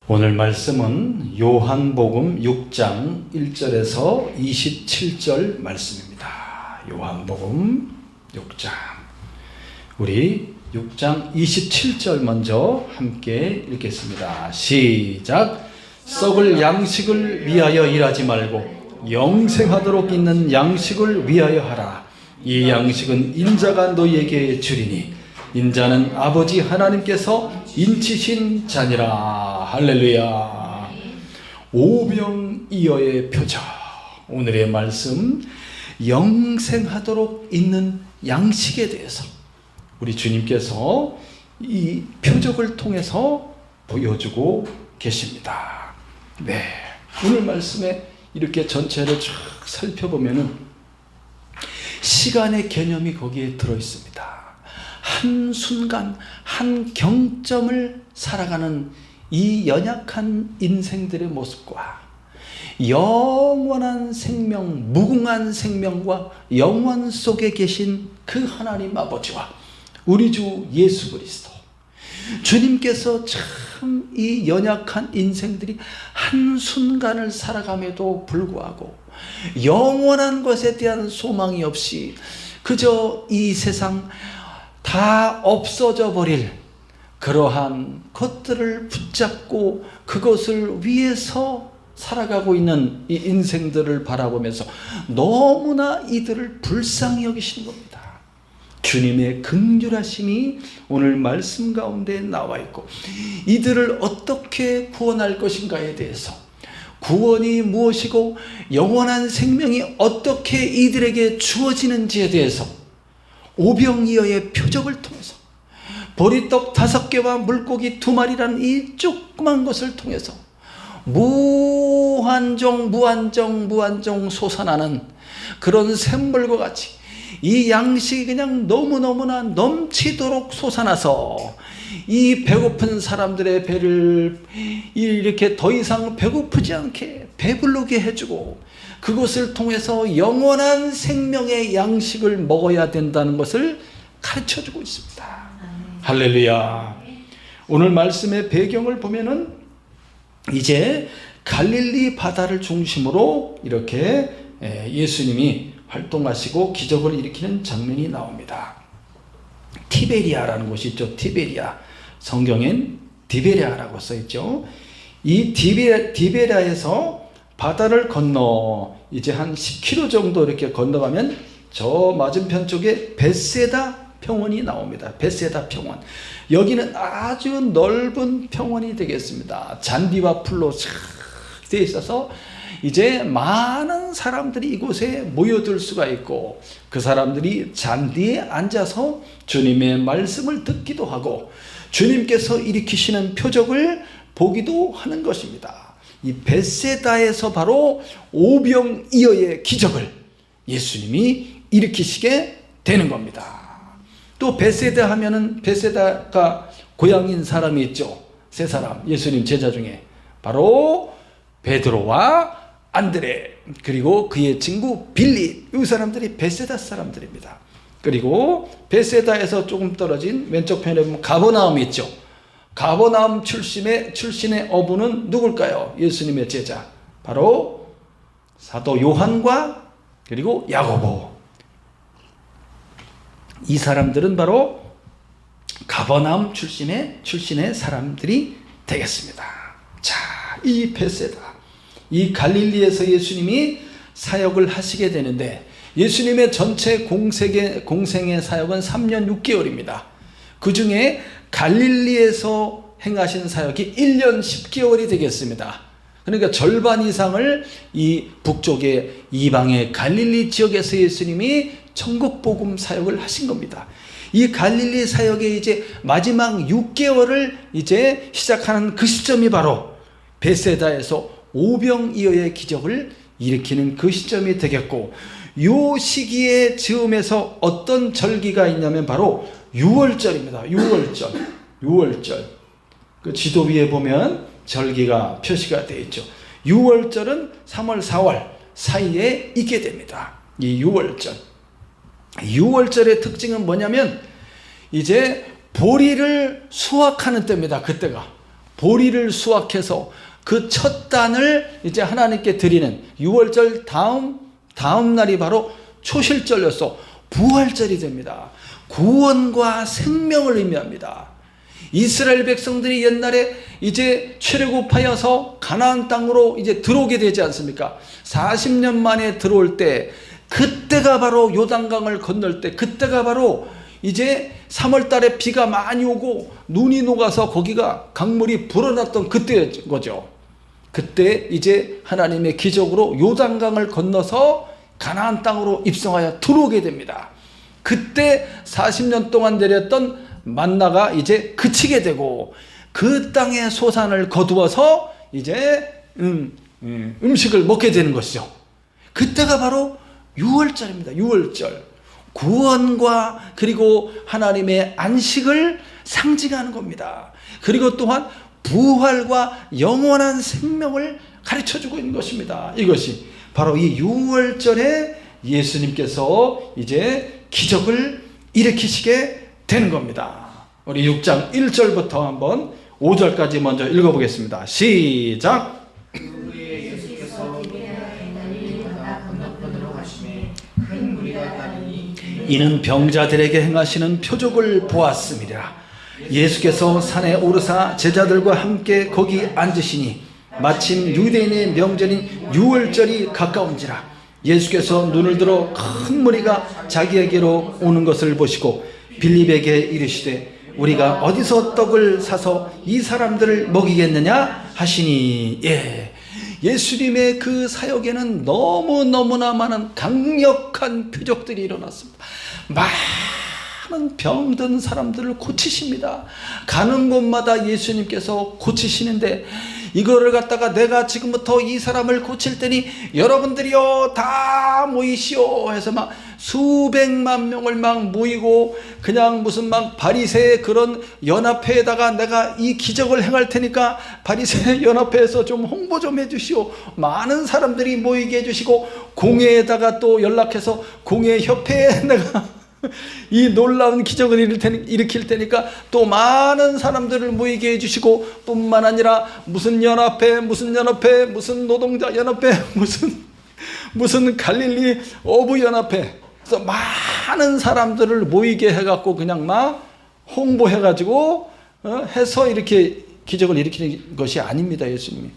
오늘 말씀은 요한복음 6장 1절에서 27절 말씀입니다. 요한복음 6장, 우리 6장 27절 먼저 함께 읽겠습니다. 시작. 썩을 양식을 위하여 일하지 말고 영생하도록 있는 양식을 위하여 하라. 이 양식은 인자가 너희에게 주리니 인자는 아버지 하나님께서 인치신 자니라. 할렐루야. 오병이어의 표적. 오늘의 말씀, 영생하도록 있는 양식에 대해서 우리 주님께서 이 표적을 통해서 보여주고 계십니다. 네, 오늘 말씀에 이렇게 전체를 쭉 살펴보면은 시간의 개념이 거기에 들어있습니다. 한순간, 한 경점을 살아가는 이 연약한 인생들의 모습과 영원한 생명, 무궁한 생명과 영원 속에 계신 그 하나님 아버지와 우리 주 예수 그리스도, 주님께서 참 이 연약한 인생들이 한순간을 살아감에도 불구하고 영원한 것에 대한 소망이 없이 그저 이 세상 다 없어져 버릴 그러한 것들을 붙잡고 그것을 위해서 살아가고 있는 이 인생들을 바라보면서 너무나 이들을 불쌍히 여기시는 겁니다. 주님의 긍휼하심이 오늘 말씀 가운데 나와 있고, 이들을 어떻게 구원할 것인가에 대해서, 구원이 무엇이고 영원한 생명이 어떻게 이들에게 주어지는지에 대해서 오병이어의 표적을 통해서, 보리떡 5개와 물고기 2마리라는 이 조그만 것을 통해서 무한정 솟아나는 그런 샘물과 같이 이 양식이 그냥 너무너무나 넘치도록 솟아나서 이 배고픈 사람들의 배를 이렇게 더 이상 배고프지 않게 배부르게 해주고, 그것을 통해서 영원한 생명의 양식을 먹어야 된다는 것을 가르쳐주고 있습니다. 할렐루야. 오늘 말씀의 배경을 보면은 이제 갈릴리 바다를 중심으로 이렇게 예수님이 활동하시고 기적을 일으키는 장면이 나옵니다. 티베리아라는 곳이 있죠. 티베리아. 성경엔 디베랴라고 써있죠. 이 디베랴에서 바다를 건너 이제 한 10km 정도 이렇게 건너가면 저 맞은편 쪽에 베세다 평원이 나옵니다. 베세다 평원. 여기는 아주 넓은 평원이 되겠습니다. 잔디와 풀로 쫙 되어 있어서 이제 많은 사람들이 이곳에 모여들 수가 있고, 그 사람들이 잔디에 앉아서 주님의 말씀을 듣기도 하고 주님께서 일으키시는 표적을 보기도 하는 것입니다. 이 베세다에서 바로 오병이어의 기적을 예수님이 일으키시게 되는 겁니다. 또 베세다 하면은 베세다가 고향인 사람이 있죠. 세 사람, 예수님 제자 중에 바로 베드로와 안드레, 그리고 그의 친구 빌립, 이 사람들이 베세다 사람들입니다. 그리고 베세다에서 조금 떨어진 왼쪽 편에 보면 가버나움이 있죠. 가버나움 출신의 어부는 누굴까요? 예수님의 제자, 바로 사도 요한과 그리고 야고보. 이 사람들은 바로 가버나움 출신의 사람들이 되겠습니다. 자, 이 베세다, 이 갈릴리에서 예수님이 사역을 하시게 되는데, 예수님의 전체 공생의 사역은 3년 6개월입니다. 그 중에 갈릴리에서 행하신 사역이 1년 10개월이 되겠습니다. 그러니까 절반 이상을 이 북쪽의 이방의 갈릴리 지역에서 예수님이 천국 복음 사역을 하신 겁니다. 이 갈릴리 사역의 이제 마지막 6개월을 이제 시작하는 그 시점이 바로 베세다에서 오병이어의 기적을 일으키는 그 시점이 되겠고, 요 시기의 즈음에서 어떤 절기가 있냐면 바로 6월절입니다. 6월절. 그 지도 위에 보면 절기가 표시가 되어 있죠. 6월절은 3월, 4월 사이에 있게 됩니다. 이 6월절. 6월절의 특징은 뭐냐면 이제 보리를 수확하는 때입니다. 그때가 보리를 수확해서 그 첫 단을 이제 하나님께 드리는 유월절 다음 날이 바로 초실절로서 부활절이 됩니다. 구원과 생명을 의미합니다. 이스라엘 백성들이 옛날에 이제 출애굽하여서 가나안 땅으로 이제 들어오게 되지 않습니까? 40년 만에 들어올 때, 그때가 바로 요단강을 건널 때, 그때가 바로 이제 3월 달에 비가 많이 오고 눈이 녹아서 거기가 강물이 불어났던 그때인 거죠. 그때 이제 하나님의 기적으로 요단강을 건너서 가나안 땅으로 입성하여 들어오게 됩니다. 그때 40년 동안 내렸던 만나가 이제 그치게 되고 그 땅의 소산을 거두어서 이제 음식을 먹게 되는 것이죠. 그때가 바로 유월절입니다. 유월절. 구원과 그리고 하나님의 안식을 상징하는 겁니다. 그리고 또한 부활과 영원한 생명을 가르쳐주고 있는 것입니다. 이것이 바로 이 유월절에 예수님께서 이제 기적을 일으키시게 되는 겁니다. 우리 6장 1절부터 한번 5절까지 먼저 읽어보겠습니다. 시작. 이는 병자들에게 행하시는 표적을 보았음이라. 예수께서 산에 오르사 제자들과 함께 거기 앉으시니 마침 유대인의 명절인 유월절이 가까운지라. 예수께서 눈을 들어 큰 무리가 자기에게로 오는 것을 보시고 빌립에게 이르시되 우리가 어디서 떡을 사서 이 사람들을 먹이겠느냐 하시니. 예수님의 그 사역에는 너무너무나 많은 강력한 표적들이 일어났습니다. 많은 병든 사람들을 고치십니다. 가는 곳마다 예수님께서 고치시는데, 이거를 갖다가 내가 지금부터 이 사람을 고칠 테니 여러분들이요 다 모이시오 해서 막 수백만 명을 막 모이고, 그냥 무슨 막 바리새의 그런 연합회에다가 내가 이 기적을 행할 테니까 바리새 연합회에서 좀 홍보 좀 해주시오. 많은 사람들이 모이게 해주시고, 공회에다가 또 연락해서 공회협회에 내가 이 놀라운 기적을 일으킬 테니까 또 많은 사람들을 모이게 해주시고, 뿐만 아니라 무슨 연합회 무슨 노동자 연합회 무슨 갈릴리 어부 연합회, 그래서 많은 사람들을 모이게 해갖고 그냥 막 홍보해가지고 해서 이렇게 기적을 일으키는 것이 아닙니다. 예수님이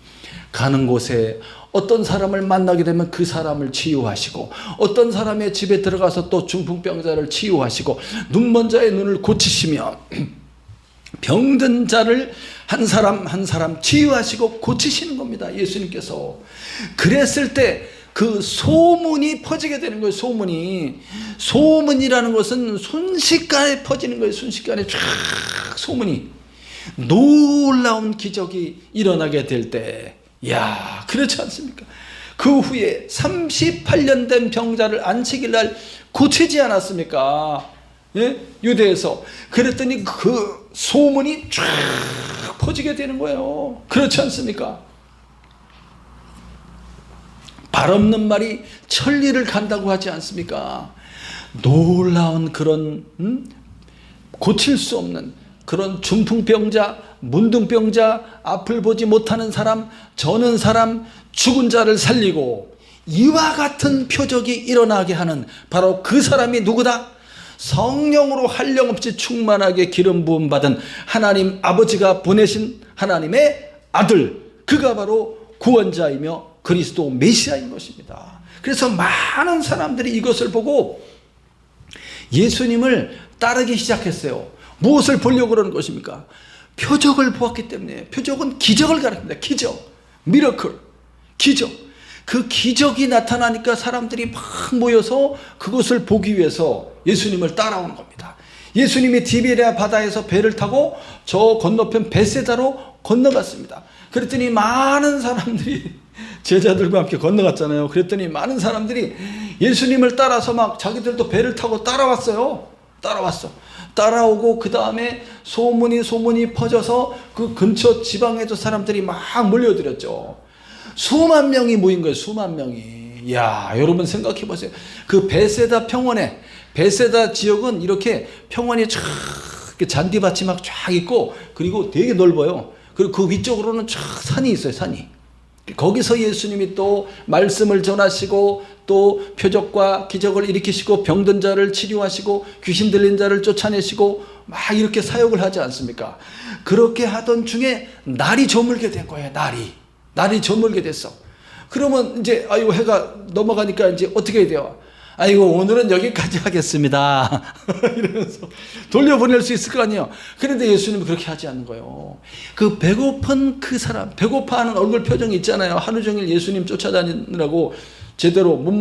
가는 곳에 어떤 사람을 만나게 되면 그 사람을 치유하시고, 어떤 사람의 집에 들어가서 또 중풍병자를 치유하시고, 눈먼 자의 눈을 고치시며, 병든 자를 한 사람 한 사람 치유하시고 고치시는 겁니다. 예수님께서. 그랬을 때 그 소문이 퍼지게 되는 거예요. 소문이라는 것은 순식간에 퍼지는 거예요. 순식간에 쫙 소문이, 놀라운 기적이 일어나게 될 때, 야, 그렇지 않습니까? 그 후에 38년 된 병자를 안식일 날 고치지 않았습니까? 예? 유대에서. 그랬더니 그 소문이 쫙 퍼지게 되는 거예요. 그렇지 않습니까? 발 없는 말이 천리를 간다고 하지 않습니까? 놀라운 그런 고칠 수 없는 그런 중풍병자, 문둥병자, 앞을 보지 못하는 사람, 저는 사람, 죽은 자를 살리고, 이와 같은 표적이 일어나게 하는 바로 그 사람이 누구다? 성령으로 한량없이 충만하게 기름 부음 받은 하나님 아버지가 보내신 하나님의 아들, 그가 바로 구원자이며 그리스도 메시아인 것입니다. 그래서 많은 사람들이 이것을 보고 예수님을 따르기 시작했어요. 무엇을 보려고 그러는 것입니까? 표적을 보았기 때문에. 표적은 기적을 가리킵니다. 기적, 미러클, 기적. 그 기적이 나타나니까 사람들이 막 모여서 그것을 보기 위해서 예수님을 따라오는 겁니다. 예수님이 디베랴 바다에서 배를 타고 저 건너편 베세다로 건너갔습니다. 그랬더니 많은 사람들이 제자들과 함께 건너갔잖아요. 그랬더니 많은 사람들이 예수님을 따라서 막 자기들도 배를 타고 따라왔어요. 따라오고 그 다음에 소문이 퍼져서 그 근처 지방에도 사람들이 막 몰려들었죠. 수만 명이 모인 거예요. 수만 명이. 야, 여러분 생각해 보세요. 그 베세다 평원에, 베세다 지역은 이렇게 평원이 쫙 잔디밭이 막 쫙 있고, 그리고 되게 넓어요. 그리고 그 위쪽으로는 쫙 산이 있어요, 산이. 거기서 예수님이 또 말씀을 전하시고 또 표적과 기적을 일으키시고 병든 자를 치료하시고 귀신 들린 자를 쫓아내시고 막 이렇게 사역을 하지 않습니까? 그렇게 하던 중에 날이 저물게 된 거예요. 날이 저물게 됐어. 그러면 이제 아이고 해가 넘어가니까 이제 어떻게 해야 돼요? 아이고 오늘은 여기까지 하겠습니다. 이러면서 돌려보낼 수 있을 거 아니에요. 그런데 예수님은 그렇게 하지 않는 거예요. 그 배고픈 그 사람, 배고파하는 얼굴 표정이 있잖아요. 하루 종일 예수님 쫓아다니느라고 제대로 못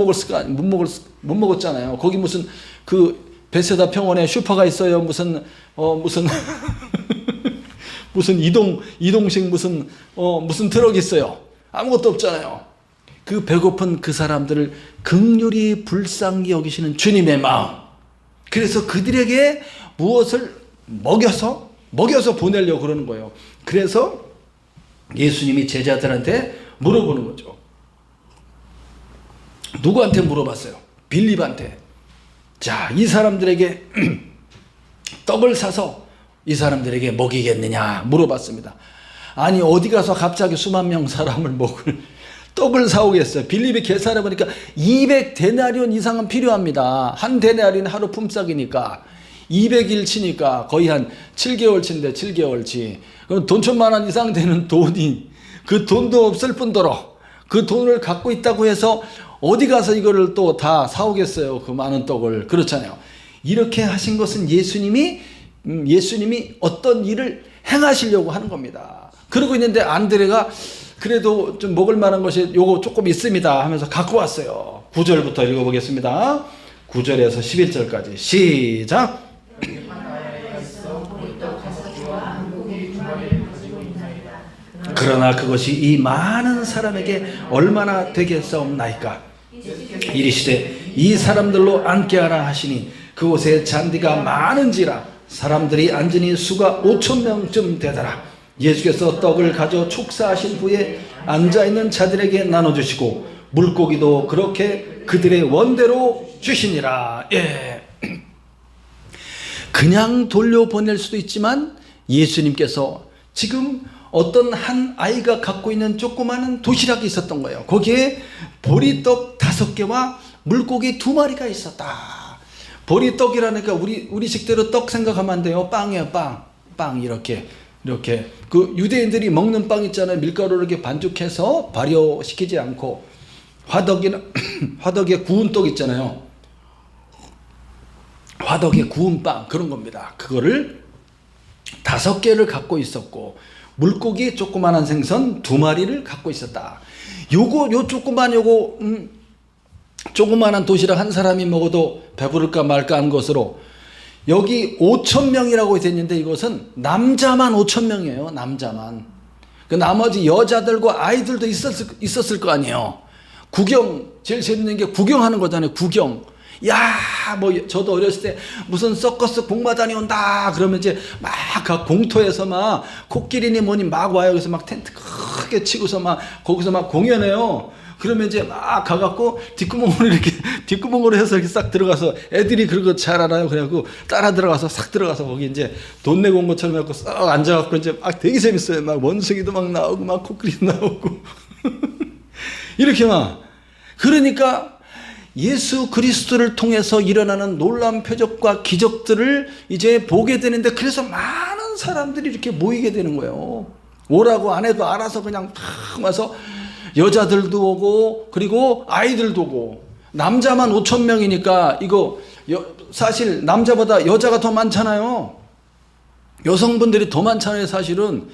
먹었잖아요. 거기 무슨 그 베세다 평원에 슈퍼가 있어요. 무슨 무슨 이동식 무슨 트럭이 있어요. 아무것도 없잖아요. 그 배고픈 그 사람들을 긍휼히 불쌍히 여기시는 주님의 마음. 그래서 그들에게 무엇을 먹여서 보내려고 그러는 거예요. 그래서 예수님이 제자들한테 물어보는 거죠. 누구한테 물어봤어요? 빌립한테. 자, 이 사람들에게 떡을 사서 이 사람들에게 먹이겠느냐 물어봤습니다. 아니 어디 가서 갑자기 수만 명 사람을 먹을 떡을 사오겠어요. 빌립이 계산해 보니까 200데나리온 이상은 필요합니다. 한 데나리온 하루 품삯이니까 200일치니까 거의 한 7개월치인데 7개월치. 그럼 돈 1,000만 이상 되는 돈이 그 돈도 없을 뿐더러 그 돈을 갖고 있다고 해서 어디 가서 이거를 또 다 사오겠어요. 그 많은 떡을. 그렇잖아요. 이렇게 하신 것은 예수님이 어떤 일을 행하시려고 하는 겁니다. 그러고 있는데 안드레가 그래도 좀 먹을 만한 것이 요거 조금 있습니다 하면서 갖고 왔어요. 9절부터 읽어보겠습니다. 9절에서 11절까지 시작. 그러나 그것이 이 많은 사람에게 얼마나 되겠사옵나이까. 이르시되 이 사람들로 앉게 하라 하시니 그곳에 잔디가 많은지라 사람들이 앉으니 수가 5,000명쯤 되더라. 예수께서 떡을 가져 축사하신 후에 앉아있는 자들에게 나눠주시고 물고기도 그렇게 그들의 원대로 주시니라. 예. 그냥 돌려보낼 수도 있지만 예수님께서 지금 어떤 한 아이가 갖고 있는 조그마한 도시락이 있었던 거예요. 거기에 보리떡 5개와 물고기 2마리가 있었다. 보리떡이라니까 우리 식대로 떡 생각하면 안 돼요. 빵이에요. 빵 이렇게 그 유대인들이 먹는 빵 있잖아요. 밀가루를 이렇게 반죽해서 발효시키지 않고 화덕에 구운 떡 있잖아요. 화덕에 구운 빵 그런 겁니다. 그거를 5개를 갖고 있었고 물고기 조그만한 생선 2마리를 갖고 있었다. 요 조그만한 도시락 한 사람이 먹어도 배부를까 말까 한 것으로 여기 5,000명이라고 되어 있는데 이것은 남자만 5,000명이에요. 남자만. 그 나머지 여자들과 아이들도 있었을 거 아니에요. 제일 재밌는 게 구경하는 거잖아요. 구경. 저도 어렸을 때 무슨 서커스 복마단이 온다 그러면 이제 막 각 공터에서 막 코끼리니 뭐니 막 와요. 그래서 막 텐트 크게 치고서 막 거기서 막 공연해요. 그러면 이제 막 가갖고 뒷구멍으로 해서 이렇게 싹 들어가서 애들이 그런 거 잘 알아요. 그래갖고 따라 들어가서 싹 들어가서 거기 이제 돈 내고 온 것처럼 해갖고 싹 앉아갖고 이제 막 되게 재밌어요. 막 원숭이도 막 나오고 막 코끼리도 나오고 이렇게 막. 그러니까 예수 그리스도를 통해서 일어나는 놀라운 표적과 기적들을 이제 보게 되는데 그래서 많은 사람들이 이렇게 모이게 되는 거예요. 오라고 안 해도 알아서 그냥 탁 와서 여자들도 오고 그리고 아이들도 오고. 남자만 5,000명이니까 이거 사실 남자보다 여자가 더 많잖아요. 여성분들이 더 많잖아요. 사실은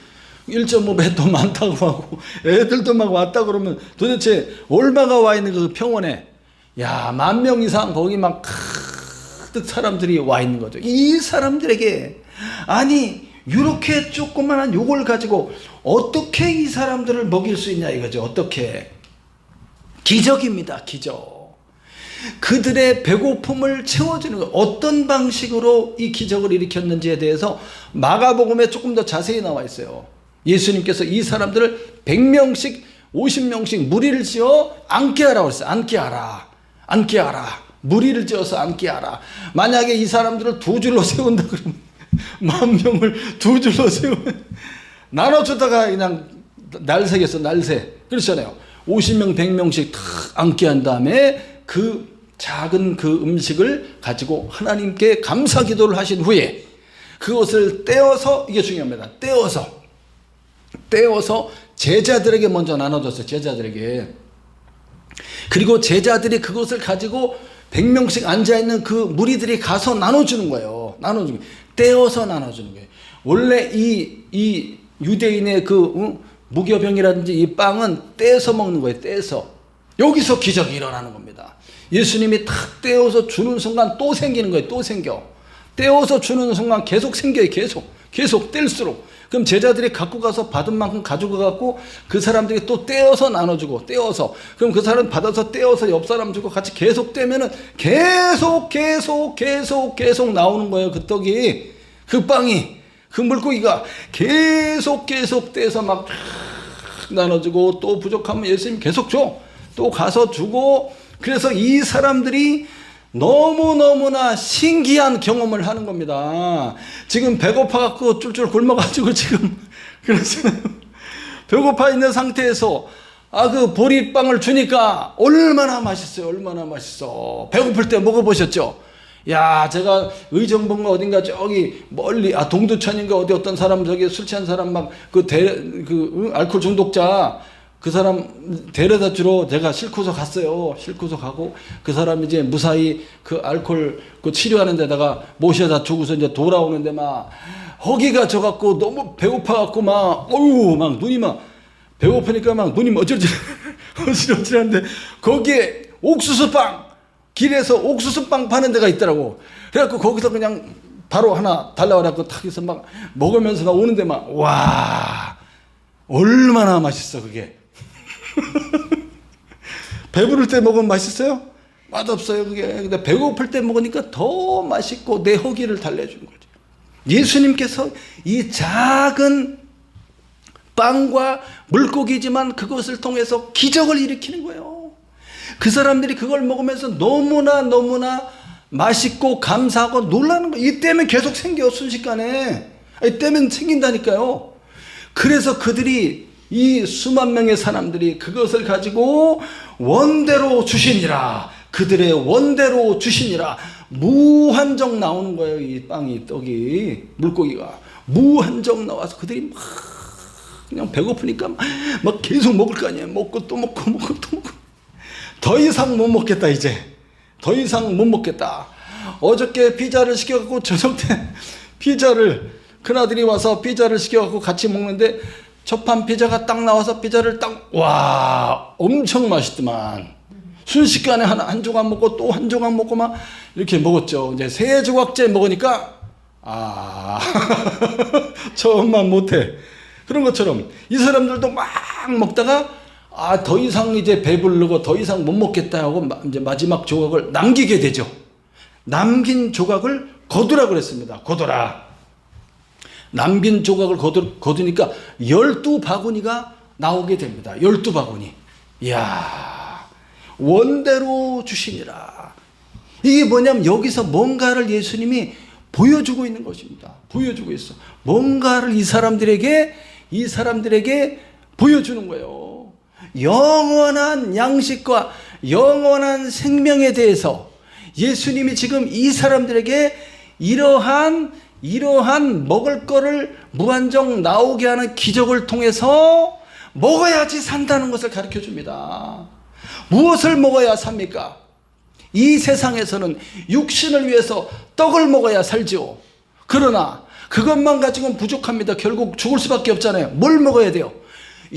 1.5배 더 많다고 하고 애들도 막 왔다 그러면 도대체 얼마가 와 있는 그 평원에 10,000명 이상 거기 막 가득 사람들이 와 있는 거죠. 이 사람들에게 아니 이렇게 조그만한 요걸 가지고 어떻게 이 사람들을 먹일 수 있냐 이거죠. 어떻게. 기적입니다. 기적. 그들의 배고픔을 채워주는 것. 어떤 방식으로 이 기적을 일으켰는지에 대해서 마가복음에 조금 더 자세히 나와 있어요. 예수님께서 이 사람들을 100명씩 50명씩 무리를 지어 앉게 하라고 했어요. 앉게 하라. 무리를 지어서 앉게 하라. 만약에 이 사람들을 2줄로 세운다 그러면 10,000명을 2줄로 세우면 나눠주다가 그냥 날새겠어, 날새. 그렇잖아요. 50명, 100명씩 다 앉게 한 다음에 그 작은 그 음식을 가지고 하나님께 감사 기도를 하신 후에 그것을 떼어서, 이게 중요합니다. 떼어서 제자들에게 먼저 나눠줬어요. 제자들에게. 그리고 제자들이 그것을 가지고 100명씩 앉아있는 그 무리들이 가서 나눠주는 거예요. 떼어서 나눠주는 거예요. 원래 이 유대인의 그 무교병이라든지 이 빵은 떼서 먹는 거예요. 떼서. 여기서 기적이 일어나는 겁니다. 예수님이 탁 떼어서 주는 순간 또 생기는 거예요. 또 생겨. 떼어서 주는 순간 계속 생겨요. 계속 뗄수록. 그럼 제자들이 갖고 가서 받은 만큼 가지고 가고 그 사람들이 또 떼어서 나눠주고, 떼어서. 그럼 그 사람 받아서 떼어서 옆 사람 주고 같이 계속 떼면은 계속 나오는 거예요. 그 떡이, 그 빵이, 그 물고기가 계속 떼서 막 나눠주고, 또 부족하면 예수님 계속 줘. 또 가서 주고. 그래서 이 사람들이 너무너무나 신기한 경험을 하는 겁니다. 지금 배고파갖고 쫄쫄 굶어가지고 지금, 그렇잖아요. 배고파 있는 상태에서 그 보리빵을 주니까 얼마나 맛있어요. 얼마나 맛있어. 배고플 때 먹어보셨죠? 야, 제가 의정부인가 어딘가 저기 멀리, 동두천인가 어디 어떤 사람 저기 술 취한 사람 막 알코올 중독자 그 사람 데려다 주러 제가 싣고서 갔어요. 싣고서 가고 그 사람이 이제 무사히 그 알코올 그 치료하는 데다가 모셔다 주고서 이제 돌아오는데 막 허기가 져갖고 너무 배고파갖고 막 눈이 막 배고프니까 막 눈이 어질어질한데 거기에 옥수수빵, 길에서 옥수수빵 파는 데가 있더라고. 그래갖고 거기서 그냥 바로 하나 달라와갖고 탁 해서 막 먹으면서 막 오는데 막 와, 얼마나 맛있어 그게. 배부를 때 먹으면 맛있어요? 맛없어요 그게. 근데 배고플 때 먹으니까 더 맛있고 내 허기를 달래주는 거죠. 예수님께서 이 작은 빵과 물고기지만 그것을 통해서 기적을 일으키는 거예요. 그 사람들이 그걸 먹으면서 너무나 맛있고 감사하고 놀라는 거예요. 이때면 계속 생겨. 순식간에 이때면 생긴다니까요. 그래서 그들이, 이 수만 명의 사람들이 그것을 가지고 원대로 주시니라. 그들의 원대로 주시니라. 무한정 나오는 거예요. 이 빵이, 떡이, 물고기가 무한정 나와서 그들이 막 그냥 배고프니까 막 계속 먹을 거 아니에요. 먹고 또 먹고 더 이상 못 먹겠다. 이제 더 이상 못 먹겠다. 어저께 피자를 시켜갖고 저녁 때 피자를, 큰아들이 와서 피자를 시켜갖고 같이 먹는데 첫 판 피자가 딱 나와서 피자를 와, 엄청 맛있더만. 순식간에 한 조각 먹고 또 한 조각 먹고 막 이렇게 먹었죠. 이제 3조각째 먹으니까 처음만 못해. 그런 것처럼 이 사람들도 막 먹다가 더 이상 이제 배부르고 더 이상 못 먹겠다 하고 이제 마지막 조각을 남기게 되죠. 남긴 조각을 거두라 그랬습니다. 거둬라. 남긴 조각을 거두니까 12바구니가 나오게 됩니다. 12바구니. 이야, 원대로 주시니라. 이게 뭐냐면 여기서 뭔가를 예수님이 보여주고 있는 것입니다. 보여주고 있어. 뭔가를 이 사람들에게 보여주는 거예요. 영원한 양식과 영원한 생명에 대해서 예수님이 지금 이 사람들에게 이러한 먹을 거를 무한정 나오게 하는 기적을 통해서 먹어야지 산다는 것을 가르쳐 줍니다. 무엇을 먹어야 삽니까? 이 세상에서는 육신을 위해서 떡을 먹어야 살지요. 그러나 그것만 가지고는 부족합니다. 결국 죽을 수밖에 없잖아요. 뭘 먹어야 돼요?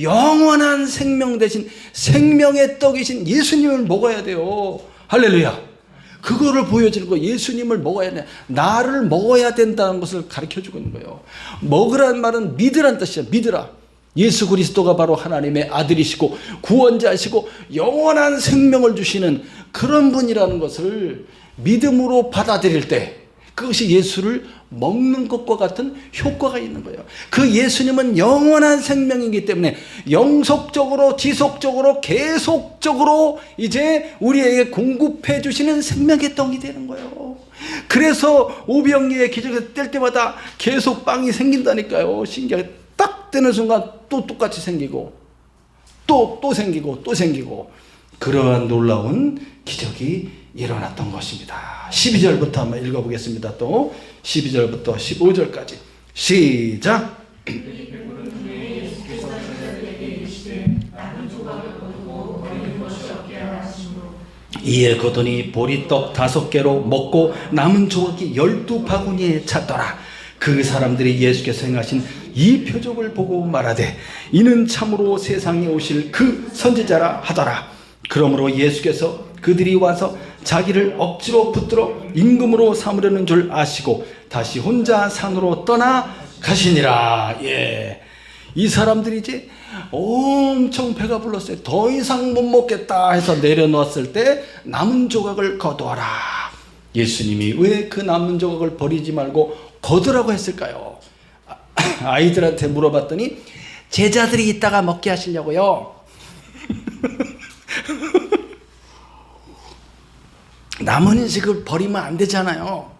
영원한 생명 대신 생명의 떡이신 예수님을 먹어야 돼요. 할렐루야. 그거를 보여주는 거예요. 예수님을 먹어야 돼. 나를 먹어야 된다는 것을 가르쳐주고 있는 거예요. 먹으라는 말은 믿으라는 뜻이야. 믿으라. 예수 그리스도가 바로 하나님의 아들이시고 구원자이시고 영원한 생명을 주시는 그런 분이라는 것을 믿음으로 받아들일 때 그것이 예수를 먹는 것과 같은 효과가 있는 거예요. 그 예수님은 영원한 생명이기 때문에 영속적으로 지속적으로 계속적으로 이제 우리에게 공급해 주시는 생명의 떡이 되는 거예요. 그래서 오병이의 기적에서 뗄 때마다 계속 빵이 생긴다니까요. 신기하게 딱 되는 순간 또 똑같이 생기고 또 생기고 또 생기고 그러한 놀라운 기적이 일어났던 것입니다. 12절부터 한번 읽어보겠습니다. 또 12절부터 15절까지 시작. 이에 거두니 보리떡 5개로 먹고 남은 조각이 12바구니에 찼더라. 그 사람들이 예수께서 행하신 이 표적을 보고 말하되 이는 참으로 세상에 오실 그 선지자라 하더라. 그러므로 예수께서 그들이 와서 자기를 억지로 붙들어 임금으로 삼으려는 줄 아시고 다시 혼자 산으로 떠나 가시니라. 예. 이 사람들이 이제 엄청 배가 불렀어요. 더 이상 못 먹겠다 해서 내려놓았을 때 남은 조각을 거두어라. 예수님이 왜 그 남은 조각을 버리지 말고 거두라고 했을까요? 아이들한테 물어봤더니 제자들이 이따가 먹게 하시려고요. 남은 음식을 버리면 안 되잖아요.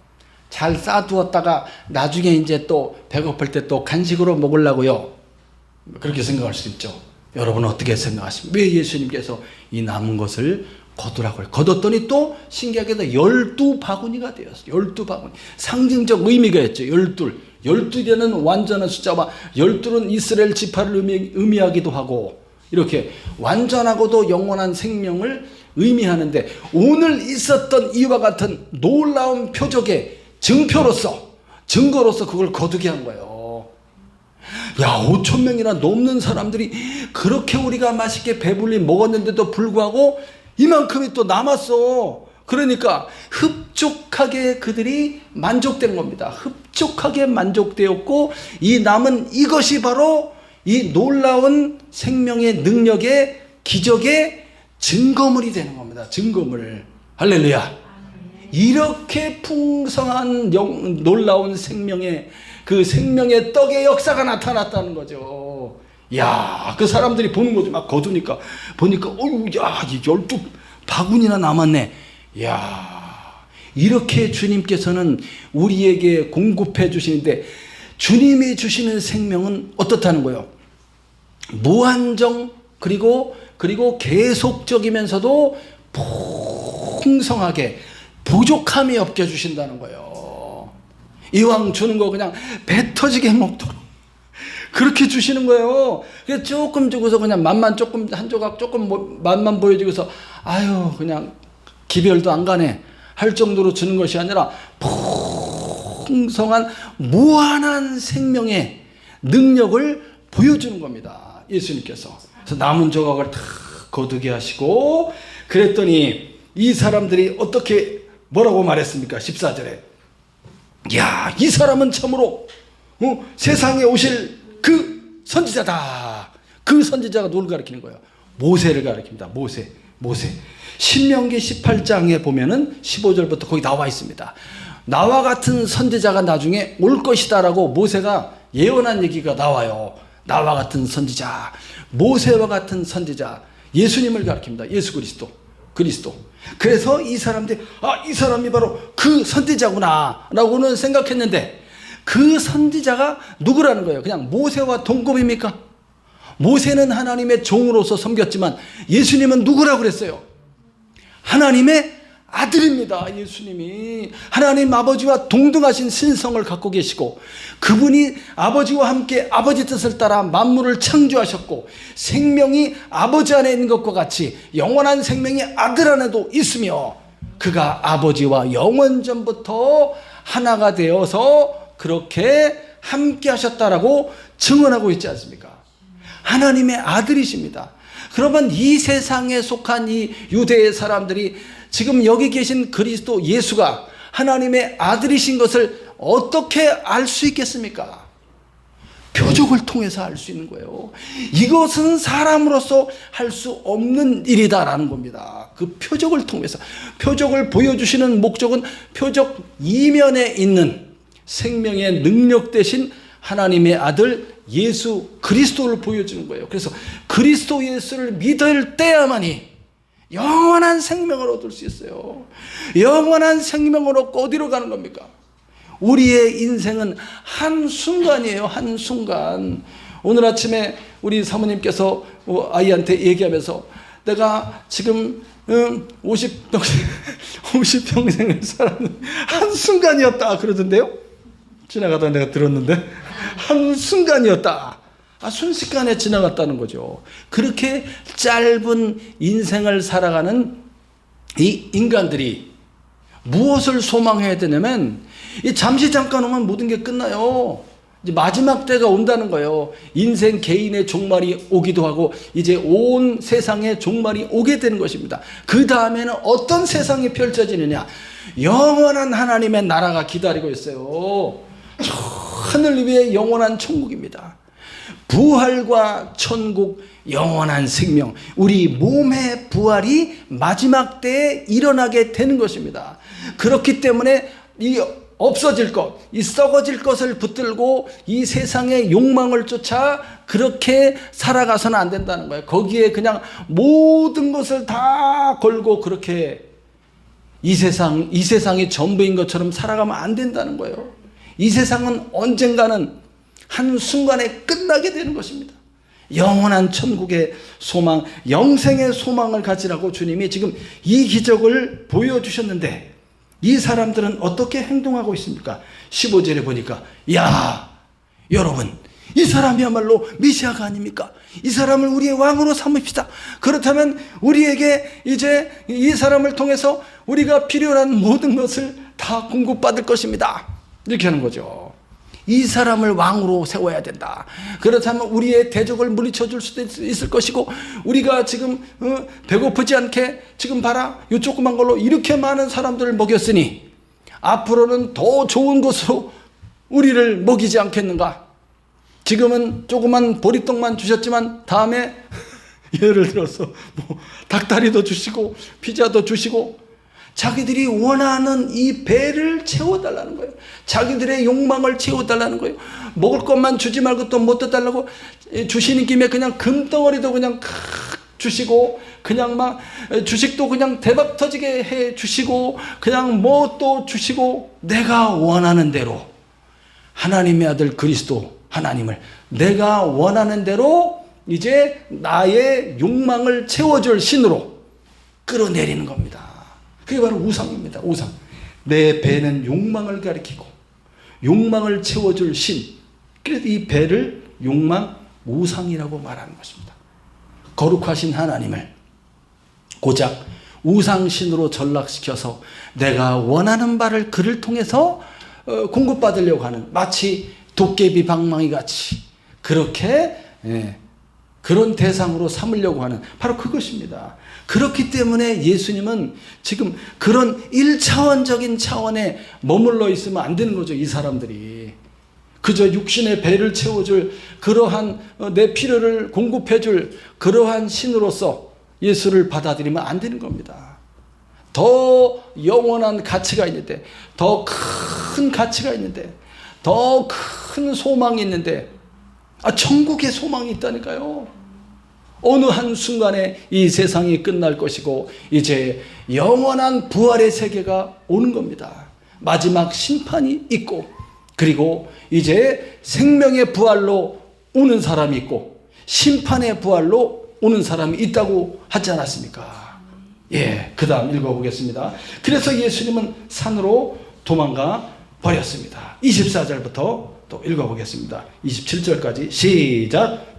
잘 싸두었다가 나중에 이제 또 배고플 때 또 간식으로 먹으려고요. 그렇게 생각할 수 있죠. 여러분은 어떻게 생각하십니까? 왜 예수님께서 이 남은 것을 거두라고 해요? 거뒀더니 또 신기하게도 12바구니가 되었어요. 12바구니. 상징적 의미가 있죠. 12. 12라는 완전한 숫자와 12는 이스라엘 지파를 의미하기도 하고 이렇게 완전하고도 영원한 생명을 의미하는데 오늘 있었던 이와 같은 놀라운 표적의 증거로서 그걸 거두게 한 거예요. 야, 5,000명이나 넘는 사람들이 그렇게 우리가 맛있게 배불리 먹었는데도 불구하고 이만큼이 또 남았어. 그러니까 흡족하게 그들이 만족된 겁니다. 흡족하게 만족되었고 이 남은 이것이 바로 이 놀라운 생명의 능력의 기적의 증거물이 되는 겁니다. 증거물. 할렐루야. 이렇게 풍성한 놀라운 생명의 그 생명의 떡의 역사가 나타났다는 거죠. 야, 그 사람들이 보는 거죠. 막 거두니까 보니까 어유, 야, 12바구니나 남았네. 야, 이렇게 주님께서는 우리에게 공급해 주시는데 주님이 주시는 생명은 어떻다는 거예요? 무한정 그리고 계속적이면서도 풍성하게 부족함이 없게 주신다는 거예요. 이왕 주는 거 그냥 배 터지게 먹도록 그렇게 주시는 거예요. 그래서 조금 주고서 그냥 맛만 조금 한 조각 조금 맛만 보여주고서 아유 그냥 기별도 안 가네 할 정도로 주는 것이 아니라 풍성한 무한한 생명의 능력을 보여주는 겁니다. 예수님께서. 그래서 남은 조각을 다 거두게 하시고 그랬더니 이 사람들이 어떻게 뭐라고 말했습니까? 14절에 야, 이 사람은 참으로 세상에 오실 그 선지자다. 그 선지자가 누굴 가리키는 거예요? 모세를 가리킵니다. 모세. 신명기 18장에 보면은 15절부터 거기 나와 있습니다. 나와 같은 선지자가 나중에 올 것이다라고 모세가 예언한 얘기가 나와요. 나와 같은 선지자, 모세와 같은 선지자, 예수님을 가리킵니다. 예수 그리스도. 그래서 이 사람들이 이 사람이 바로 그 선지자구나 라고는 생각했는데 그 선지자가 누구라는 거예요? 그냥 모세와 동급입니까? 모세는 하나님의 종으로서 섬겼지만 예수님은 누구라고 그랬어요? 하나님의 아들입니다. 예수님이 하나님 아버지와 동등하신 신성을 갖고 계시고 그분이 아버지와 함께 아버지 뜻을 따라 만물을 창조하셨고 생명이 아버지 안에 있는 것과 같이 영원한 생명이 아들 안에도 있으며 그가 아버지와 영원전부터 하나가 되어서 그렇게 함께 하셨다라고 증언하고 있지 않습니까? 하나님의 아들이십니다. 그러면 이 세상에 속한 이 유대의 사람들이 지금 여기 계신 그리스도 예수가 하나님의 아들이신 것을 어떻게 알 수 있겠습니까? 표적을 통해서 알 수 있는 거예요. 이것은 사람으로서 할 수 없는 일이다라는 겁니다. 그 표적을 통해서. 표적을 보여주시는 목적은 표적 이면에 있는 생명의 능력 대신 하나님의 아들 예수 그리스도를 보여주는 거예요. 그래서 그리스도 예수를 믿을 때야만이 영원한 생명을 얻을 수 있어요. 영원한 생명을 얻고 어디로 가는 겁니까? 우리의 인생은 한순간이에요. 한순간. 오늘 아침에 우리 사모님께서 아이한테 얘기하면서 내가 지금 50평생을 살았는 한순간이었다 그러던데요. 지나가다 내가 들었는데 한순간이었다. 순식간에 지나갔다는 거죠. 그렇게 짧은 인생을 살아가는 이 인간들이 무엇을 소망해야 되냐면 잠시 잠깐 오면 모든 게 끝나요. 이제 마지막 때가 온다는 거예요. 인생 개인의 종말이 오기도 하고 이제 온 세상의 종말이 오게 되는 것입니다. 그 다음에는 어떤 세상이 펼쳐지느냐? 영원한 하나님의 나라가 기다리고 있어요. 저 하늘 위에 영원한 천국입니다. 부활과 천국, 영원한 생명, 우리 몸의 부활이 마지막 때에 일어나게 되는 것입니다. 그렇기 때문에 이 없어질 것, 이 썩어질 것을 붙들고 이 세상의 욕망을 쫓아 그렇게 살아가서는 안 된다는 거예요. 거기에 그냥 모든 것을 다 걸고 그렇게 이 세상이 전부인 것처럼 살아가면 안 된다는 거예요. 이 세상은 언젠가는 한순간에 끝나게 되는 것입니다. 영원한 천국의 소망, 영생의 소망을 가지라고 주님이 지금 이 기적을 보여주셨는데 이 사람들은 어떻게 행동하고 있습니까? 15절에 보니까 야 여러분 이 사람이야말로 메시아가 아닙니까? 이 사람을 우리의 왕으로 삼읍시다. 그렇다면 우리에게 이제 이 사람을 통해서 우리가 필요한 모든 것을 다 공급받을 것입니다. 이렇게 하는 거죠. 이 사람을 왕으로 세워야 된다. 그렇다면 우리의 대적을 물리쳐 줄 수도 있을 것이고 우리가 지금 배고프지 않게 지금 봐라 이 조그만 걸로 이렇게 많은 사람들을 먹였으니 앞으로는 더 좋은 것으로 우리를 먹이지 않겠는가? 지금은 조그만 보리떡만 주셨지만 다음에 예를 들어서 뭐 닭다리도 주시고 피자도 주시고 자기들이 원하는 이 배를 채워달라는 거예요. 자기들의 욕망을 채워달라는 거예요. 먹을 것만 주지 말고 또 못 떠달라고 주시는 김에 그냥 금덩어리도 그냥 주시고 그냥 막 주식도 그냥 대박 터지게 해 주시고 그냥 뭐 또 주시고 내가 원하는 대로 하나님의 아들 그리스도 하나님을 내가 원하는 대로 이제 나의 욕망을 채워줄 신으로 끌어내리는 겁니다. 그게 바로 우상입니다. 우상. 내 배는 욕망을 가리키고 욕망을 채워줄 신. 그래서 이 배를 욕망 우상이라고 말하는 것입니다. 거룩하신 하나님을 고작 우상신으로 전락시켜서 내가 원하는 바를 그를 통해서 공급받으려고 하는 마치 도깨비 방망이 같이 그렇게 그런 대상으로 삼으려고 하는 바로 그것입니다. 그렇기 때문에 예수님은 지금 그런 1차원적인 차원에 머물러 있으면 안 되는 거죠. 이 사람들이 그저 육신의 배를 채워줄 그러한 내 필요를 공급해줄 그러한 신으로서 예수를 받아들이면 안 되는 겁니다. 더 영원한 가치가 있는데 더 큰 가치가 있는데 더 큰 소망이 있는데 천국의 소망이 있다니까요. 어느 한순간에 이 세상이 끝날 것이고 이제 영원한 부활의 세계가 오는 겁니다. 마지막 심판이 있고 그리고 이제 생명의 부활로 오는 사람이 있고 심판의 부활로 오는 사람이 있다고 하지 않았습니까? 그 다음 읽어보겠습니다. 그래서 예수님은 산으로 도망가 버렸습니다. 24절부터 또 읽어보겠습니다. 27절까지 시작.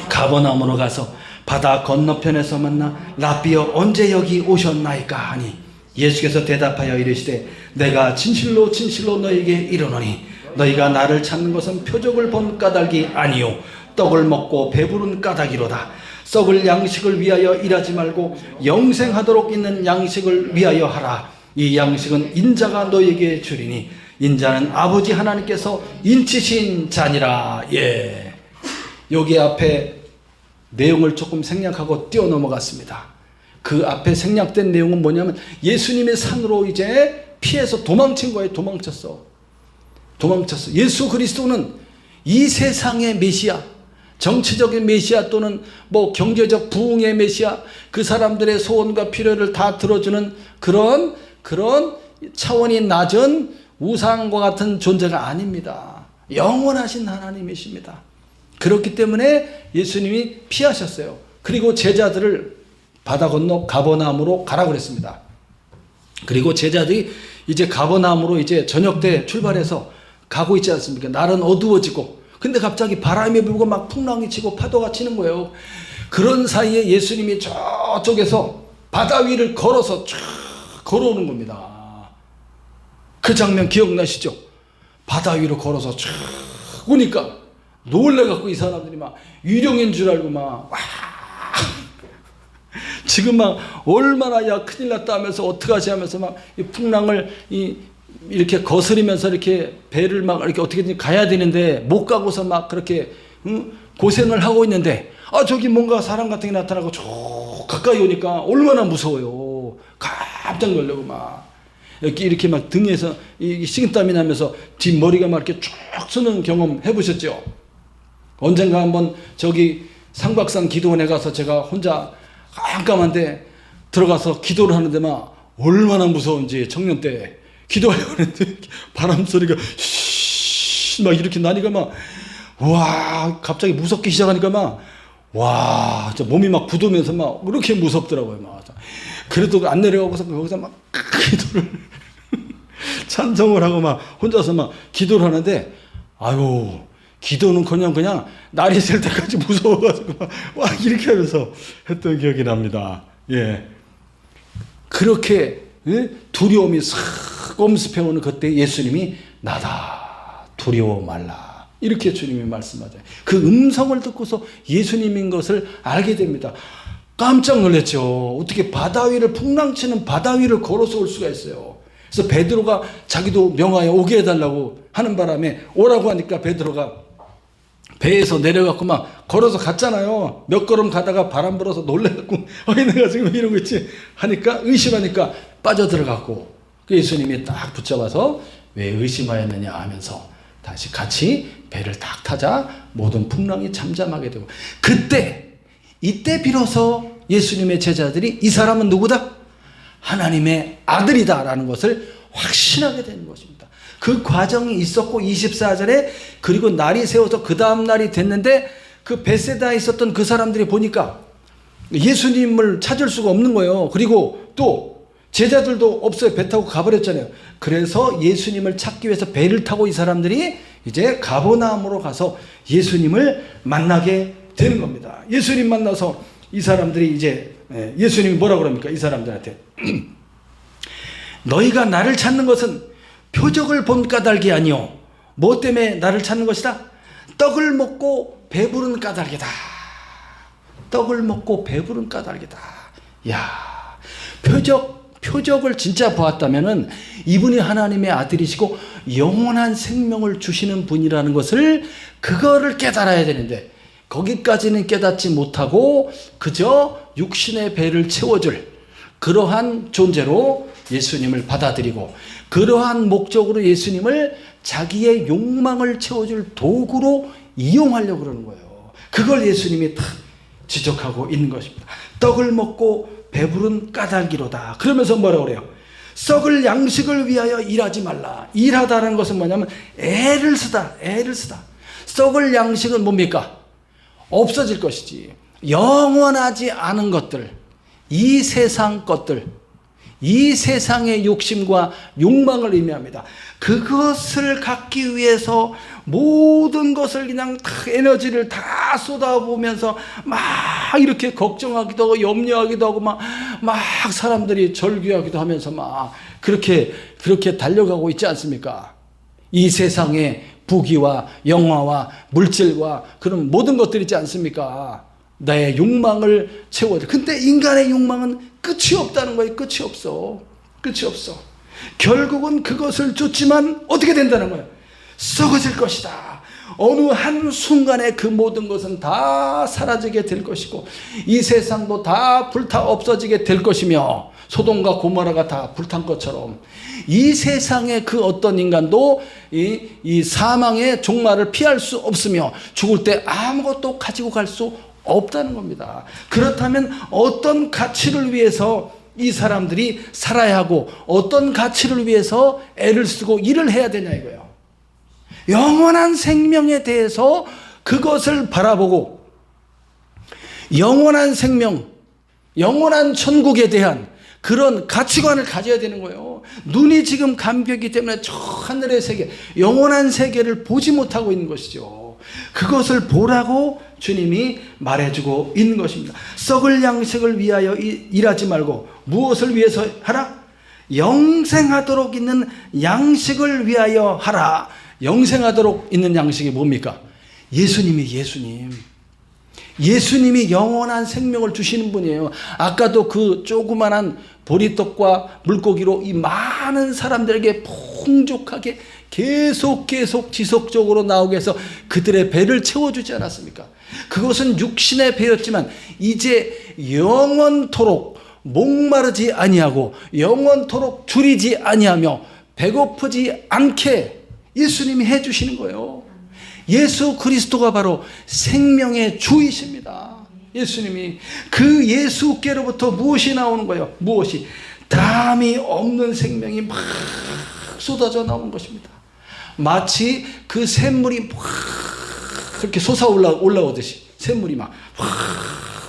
가버나움으로 가서 바다 건너편에서 만나 라비여 언제 여기 오셨나이까 하니 예수께서 대답하여 이르시되 내가 진실로 진실로 너희에게 이르노니 너희가 나를 찾는 것은 표적을 본 까닭이 아니요 떡을 먹고 배부른 까닭이로다. 썩을 양식을 위하여 일하지 말고 영생하도록 있는 양식을 위하여 하라. 이 양식은 인자가 너희에게 주리니 인자는 아버지 하나님께서 인치신 자니라. 여기 앞에 내용을 조금 생략하고 뛰어넘어갔습니다. 그 앞에 생략된 내용은 뭐냐면 예수님의 산으로 이제 피해서 도망친 거예요. 도망쳤어. 예수 그리스도는 이 세상의 메시아, 정치적인 메시아 또는 뭐 경제적 부흥의 메시아, 그 사람들의 소원과 필요를 다 들어주는 그런 차원이 낮은 우상과 같은 존재가 아닙니다. 영원하신 하나님이십니다. 그렇기 때문에 예수님이 피하셨어요. 그리고 제자들을 바다 건너 가버나움으로 가라고 그랬습니다. 그리고 제자들이 이제 가버나움으로 이제 저녁 때 출발해서 가고 있지 않습니까? 날은 어두워지고, 근데 갑자기 바람이 불고 막 풍랑이 치고 파도가 치는 거예요. 그런 사이에 예수님이 저쪽에서 바다 위를 걸어서 쫙 걸어오는 겁니다. 그 장면 기억나시죠? 바다 위로 걸어서 쫙 오니까 놀래갖고 이 사람들이 막 유령인 줄 알고 막, 와! 지금 막 얼마나 야 큰일 났다 하면서 어떡하지 하면서 막 이 풍랑을 이렇게 거스리면서 이렇게 배를 막 이렇게 어떻게든 가야 되는데 못 가고서 막 그렇게 고생을 하고 있는데, 저기 뭔가 사람 같은 게 나타나고 저 가까이 오니까 얼마나 무서워요. 깜짝 놀라고 막 이렇게 막 등에서 식은땀이 나면서 뒷머리가 막 이렇게 쭉 쓰는 경험 해보셨죠? 언젠가 한번 저기 상박산 기도원에 가서 제가 혼자 깜깜한데 들어가서 기도를 하는데 막 얼마나 무서운지, 청년 때 기도하려고 하는데 바람 소리가 막 이렇게 나니까 막, 와, 갑자기 무섭기 시작하니까 막, 와, 저 몸이 막 굳으면서 막 그렇게 무섭더라고요. 막. 그래도 안 내려가고서 거기서 막 기도를 찬송을 하고 막 혼자서 막 기도를 하는데, 아유, 기도는 그냥 날이 셀 때까지 무서워가지고 막, 와, 이렇게 하면서 했던 기억이 납니다. 예. 그렇게 두려움이 싹 엄습해오는 그때 예수님이 나다 두려워 말라, 이렇게 주님이 말씀하세요. 그 음성을 듣고서 예수님인 것을 알게 됩니다. 깜짝 놀랐죠. 어떻게 바다 위를, 풍랑치는 바다 위를 걸어서 올 수가 있어요. 그래서 베드로가 자기도 명하여 오게 해달라고 하는 바람에 오라고 하니까 베드로가 배에서 내려갖고 막 걸어서 갔잖아요. 몇 걸음 가다가 바람 불어서 놀래갖고 내가 지금 이러고 있지 하니까, 의심하니까 빠져들어갔고, 그 예수님이 딱 붙잡아서 왜 의심하였느냐 하면서 다시 같이 배를 딱 타자 모든 풍랑이 잠잠하게 되고, 이때 비로소 예수님의 제자들이 이 사람은 누구다? 하나님의 아들이다 라는 것을 확신하게 되는 것입니다. 그 과정이 있었고 24절에 그리고 날이 새워서 그 다음 날이 됐는데 그 베세다에 있었던 그 사람들이 보니까 예수님을 찾을 수가 없는 거예요. 그리고 또 제자들도 없어요. 배 타고 가버렸잖아요. 그래서 예수님을 찾기 위해서 배를 타고 이 사람들이 이제 가버나움으로 가서 예수님을 만나게 되는 겁니다. 예수님 만나서 이 사람들이 이제, 예수님이 뭐라 그럽니까? 이 사람들한테 너희가 나를 찾는 것은 표적을 본 까닭이 아니오. 뭐 때문에 나를 찾는 것이다? 떡을 먹고 배부른 까닭이다. 떡을 먹고 배부른 까닭이다. 야, 표적을 진짜 보았다면은 이분이 하나님의 아들이시고 영원한 생명을 주시는 분이라는 것을, 그거를 깨달아야 되는데 거기까지는 깨닫지 못하고 그저 육신의 배를 채워줄 그러한 존재로 예수님을 받아들이고, 그러한 목적으로 예수님을 자기의 욕망을 채워줄 도구로 이용하려고 그러는 거예요. 그걸 예수님이 다 지적하고 있는 것입니다. 떡을 먹고 배부른 까닭이로다. 그러면서 뭐라고 그래요? 썩을 양식을 위하여 일하지 말라. 일하다라는 것은 뭐냐면 애를 쓰다. 썩을 양식은 뭡니까? 없어질 것이지. 영원하지 않은 것들, 이 세상 것들, 이 세상의 욕심과 욕망을 의미합니다. 그것을 갖기 위해서 모든 것을 그냥 다 에너지를 다 쏟아부으면서 막 이렇게 걱정하기도 하고 염려하기도 하고 막 사람들이 절규하기도 하면서 막 그렇게 달려가고 있지 않습니까? 이 세상의 부귀와 영화와 물질과 그런 모든 것들이 있지 않습니까? 나의 욕망을 채워야 돼. 근데 인간의 욕망은 끝이 없다는 거예요. 끝이 없어. 결국은 그것을 쫓지만 어떻게 된다는 거예요? 썩어질 것이다. 어느 한 순간에 그 모든 것은 다 사라지게 될 것이고 이 세상도 다 불타 없어지게 될 것이며, 소돔과 고모라가 다 불탄 것처럼 이 세상의 그 어떤 인간도 이 사망의 종말을 피할 수 없으며 죽을 때 아무것도 가지고 갈 수 없다는 겁니다. 그렇다면 어떤 가치를 위해서 이 사람들이 살아야 하고 어떤 가치를 위해서 애를 쓰고 일을 해야 되냐 이거예요. 영원한 생명에 대해서 그것을 바라보고 영원한 생명, 영원한 천국에 대한 그런 가치관을 가져야 되는 거예요. 눈이 지금 감겼기 때문에 저 하늘의 세계, 영원한 세계를 보지 못하고 있는 것이죠. 그것을 보라고 주님이 말해주고 있는 것입니다. 썩을 양식을 위하여 일하지 말고 무엇을 위해서 하라? 영생하도록 있는 양식을 위하여 하라. 영생하도록 있는 양식이 뭡니까? 예수님이 영원한 생명을 주시는 분이에요. 아까도 그 조그만한 보리떡과 물고기로 이 많은 사람들에게 풍족하게 계속 지속적으로 나오게 해서 그들의 배를 채워주지 않았습니까? 그것은 육신의 배였지만 이제 영원토록 목마르지 아니하고 영원토록 줄이지 아니하며 배고프지 않게 예수님이 해주시는 거예요. 예수 그리스도가 바로 생명의 주이십니다. 예수님이 그 예수께로부터 무엇이 나오는 거예요? 무엇이? 담이 없는 생명이 막 쏟아져 나오는 것입니다. 마치 그 샘물이 막 그렇게 올라오듯이 샘물이 막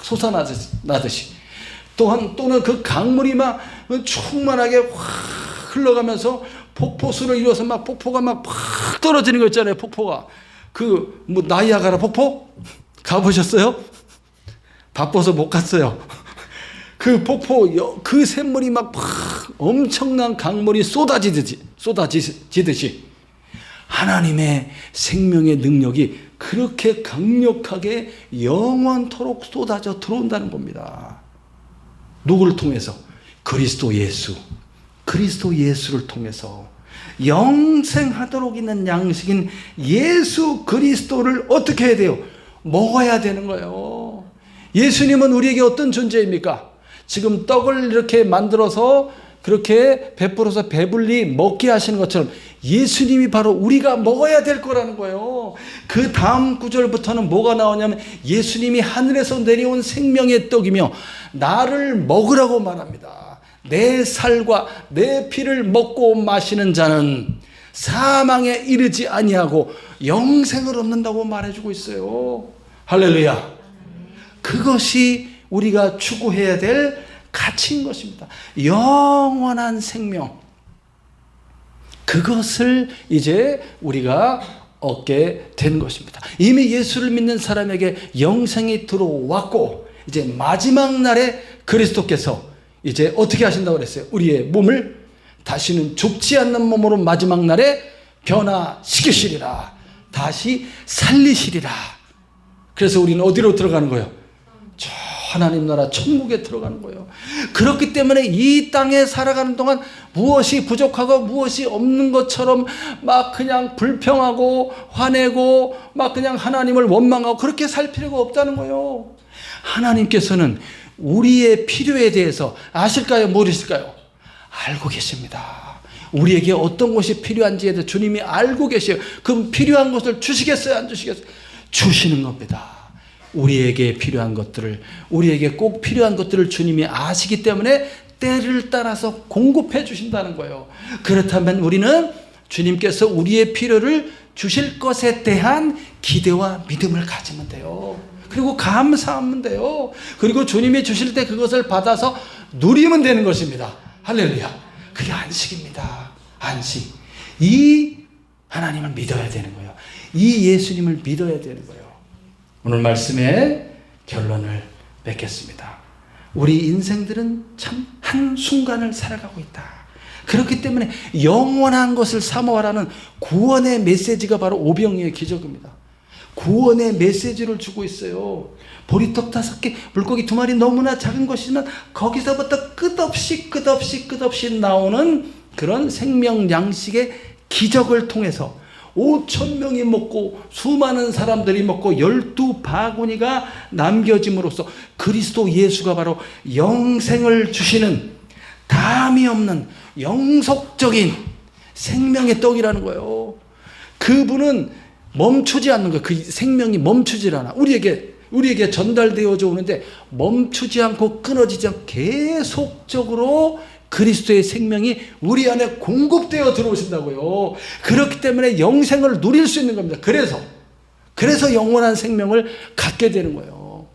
솟아나듯이 또는 그 강물이 막 충만하게 확 흘러가면서 폭포수를 이루어서 막 폭포가 막 떨어지는 거 있잖아요. 폭포가 나이아가라 폭포 가보셨어요? 바빠서 못 갔어요. 그 폭포 그 샘물이 막 엄청난 강물이 쏟아지듯이 하나님의 생명의 능력이 그렇게 강력하게 영원토록 쏟아져 들어온다는 겁니다. 누구를 통해서? 그리스도 예수를 통해서 영생하도록 있는 양식인 예수 그리스도를 어떻게 해야 돼요? 먹어야 되는 거예요. 예수님은 우리에게 어떤 존재입니까? 지금 떡을 이렇게 만들어서 그렇게 베풀어서 배불리 먹게 하시는 것처럼 예수님이 바로 우리가 먹어야 될 거라는 거예요. 그 다음 구절부터는 뭐가 나오냐면 예수님이 하늘에서 내려온 생명의 떡이며 나를 먹으라고 말합니다. 내 살과 내 피를 먹고 마시는 자는 사망에 이르지 아니하고 영생을 얻는다고 말해주고 있어요. 할렐루야. 그것이 우리가 추구해야 될 가치인 것입니다. 영원한 생명. 그것을 이제 우리가 얻게 된 것입니다. 이미 예수를 믿는 사람에게 영생이 들어왔고 이제 마지막 날에 그리스도께서 이제 어떻게 하신다고 그랬어요? 우리의 몸을 다시는 죽지 않는 몸으로 마지막 날에 변화시키시리라. 다시 살리시리라. 그래서 우리는 어디로 들어가는 거예요? 저 하나님 나라 천국에 들어가는 거예요. 그렇기 때문에 이 땅에 살아가는 동안 무엇이 부족하고 무엇이 없는 것처럼 막 그냥 불평하고 화내고 막 그냥 하나님을 원망하고 그렇게 살 필요가 없다는 거예요. 하나님께서는 우리의 필요에 대해서 아실까요? 모르실까요? 알고 계십니다. 우리에게 어떤 것이 필요한지에 대해서 주님이 알고 계셔요. 그럼 필요한 것을 주시겠어요? 안 주시겠어요? 주시는 겁니다. 우리에게 필요한 것들을, 우리에게 꼭 필요한 것들을 주님이 아시기 때문에 때를 따라서 공급해 주신다는 거예요. 그렇다면 우리는 주님께서 우리의 필요를 주실 것에 대한 기대와 믿음을 가지면 돼요. 그리고 감사하면 돼요. 그리고 주님이 주실 때 그것을 받아서 누리면 되는 것입니다. 할렐루야. 그게 안식입니다. 안식. 이 하나님을 믿어야 되는 거예요. 이 예수님을 믿어야 되는 거예요. 오늘 말씀의 결론을 맺겠습니다. 우리 인생들은 참 한순간을 살아가고 있다. 그렇기 때문에 영원한 것을 사모하라는 구원의 메시지가 바로 오병이의 기적입니다. 구원의 메시지를 주고 있어요. 보리떡 5개, 물고기 2마리 너무나 작은 것이지만 거기서부터 끝없이 나오는 그런 생명 양식의 기적을 통해서 5,000명이 먹고 수많은 사람들이 먹고 12바구니가 남겨짐으로써 그리스도 예수가 바로 영생을 주시는 담이 없는 영속적인 생명의 떡이라는 거예요. 그분은 멈추지 않는 거예요. 그 생명이 멈추질 않아. 우리에게 우리에게 전달되어져 오는데 멈추지 않고 끊어지지 않고 계속적으로 그리스도의 생명이 우리 안에 공급되어 들어오신다고요. 그렇기 때문에 영생을 누릴 수 있는 겁니다. 그래서 영원한 생명을 갖게 되는 거예요.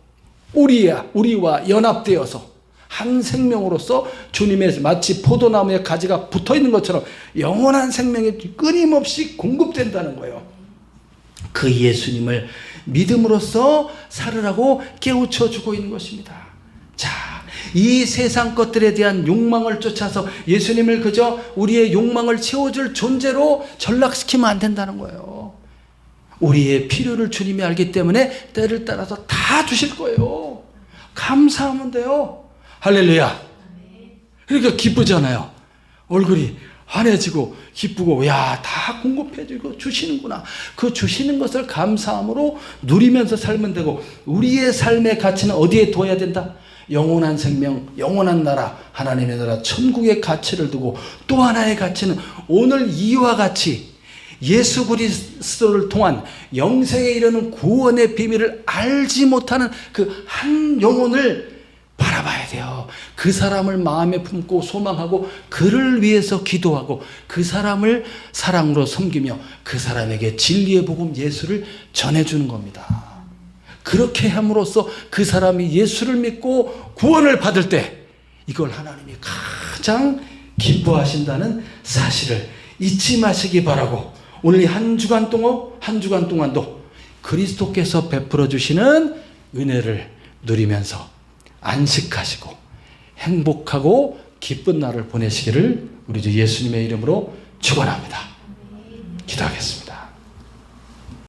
우리와 연합되어서 한 생명으로서 주님의 마치 포도나무에 가지가 붙어있는 것처럼 영원한 생명이 끊임없이 공급된다는 거예요. 그 예수님을 믿음으로써 살으라고 깨우쳐 주고 있는 것입니다. 자, 이 세상 것들에 대한 욕망을 쫓아서 예수님을 그저 우리의 욕망을 채워줄 존재로 전락시키면 안 된다는 거예요. 우리의 필요를 주님이 알기 때문에 때를 따라서 다 주실 거예요. 감사하면 돼요. 할렐루야. 그러니까 기쁘잖아요. 얼굴이 환해지고 기쁘고, 야, 다 공급해주고 주시는구나. 그 주시는 것을 감사함으로 누리면서 살면 되고, 우리의 삶의 가치는 어디에 둬야 된다? 영원한 생명, 영원한 나라, 하나님의 나라, 천국의 가치를 두고, 또 하나의 가치는 오늘 이와 같이 예수 그리스도를 통한 영생에 이르는 구원의 비밀을 알지 못하는 그 한 영혼을 바라봐야 돼요. 그 사람을 마음에 품고 소망하고 그를 위해서 기도하고 그 사람을 사랑으로 섬기며 그 사람에게 진리의 복음 예수를 전해주는 겁니다. 그렇게 함으로써 그 사람이 예수를 믿고 구원을 받을 때 이걸 하나님이 가장 기뻐하신다는 사실을 잊지 마시기 바라고, 오늘 한 주간 동안도 그리스도께서 베풀어 주시는 은혜를 누리면서 안식하시고 행복하고 기쁜 날을 보내시기를 우리 주 예수님의 이름으로 축원합니다. 기도하겠습니다.